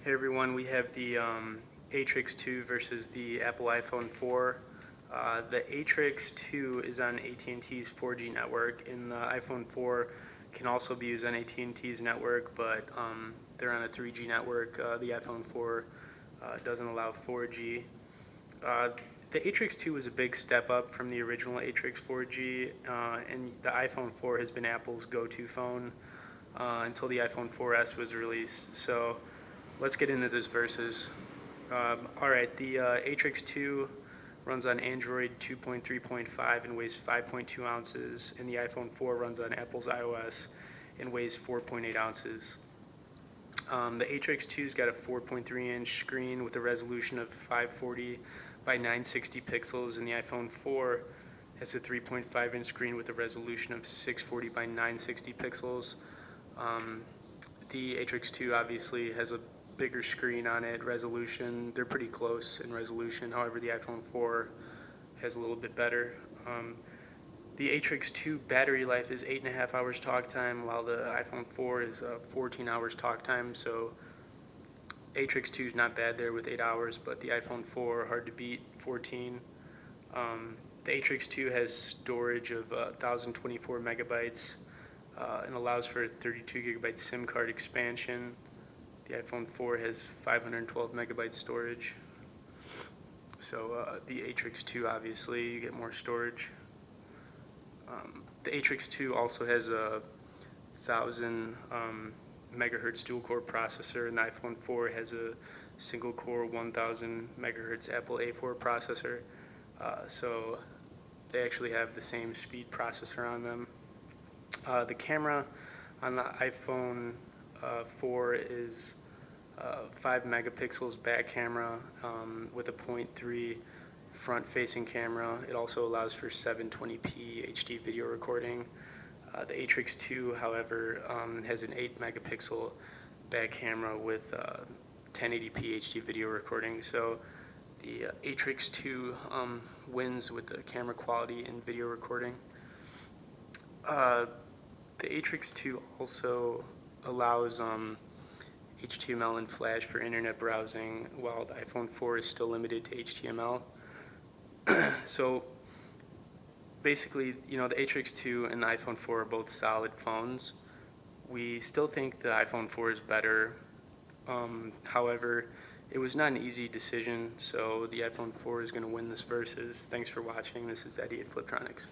Hey everyone, we have the Atrix 2 versus the Apple iPhone 4. The Atrix 2 is on AT&T's 4G network, and the iPhone 4 can also be used on AT&T's network, but they're on a 3G network. The iPhone 4 doesn't allow 4G. The Atrix 2 was a big step up from the original Atrix 4G, and the iPhone 4 has been Apple's go-to phone until the iPhone 4S was released. So let's get into this versus. Alright, the Atrix 2 runs on Android 2.3.5 and weighs 5.2 ounces, and the iPhone 4 runs on Apple's iOS and weighs 4.8 ounces. The Atrix 2's got a 4.3-inch screen with a resolution of 540 by 960 pixels, and the iPhone 4 has a 3.5-inch screen with a resolution of 640 by 960 pixels. The Atrix 2 obviously has a bigger screen on it, resolution, they're pretty close in resolution. However, the iPhone 4 has a little bit better. The Atrix 2 battery life is 8.5 hours talk time, while the iPhone 4 is 14 hours talk time. So Atrix 2 is not bad there with 8 hours, but the iPhone 4 hard to beat, 14. The Atrix 2 has storage of 1,024 megabytes and allows for a 32 gigabyte SIM card expansion. The iPhone 4 has 512 megabyte storage. So the Atrix 2, obviously, you get more storage. The Atrix 2 also has a 1,000 megahertz dual-core processor, and the iPhone 4 has a single-core 1,000 megahertz Apple A4 processor. So they actually have the same speed processor on them. The camera on the iPhone 4 is 5 megapixels back camera with a 0.3 front-facing camera. It also allows for 720p HD video recording. The Atrix 2, however, has an 8 megapixel back camera with 1080p HD video recording. So the Atrix 2 wins with the camera quality and video recording. The Atrix 2 also allows HTML and Flash for internet browsing, while the iPhone 4 is still limited to HTML. So basically, the Atrix 2 and the iPhone 4 are both solid phones. We still think the iPhone 4 is better. However, it was not an easy decision, so the iPhone 4 is going to win this versus. Thanks for watching. This is Eddie at Fliptronics.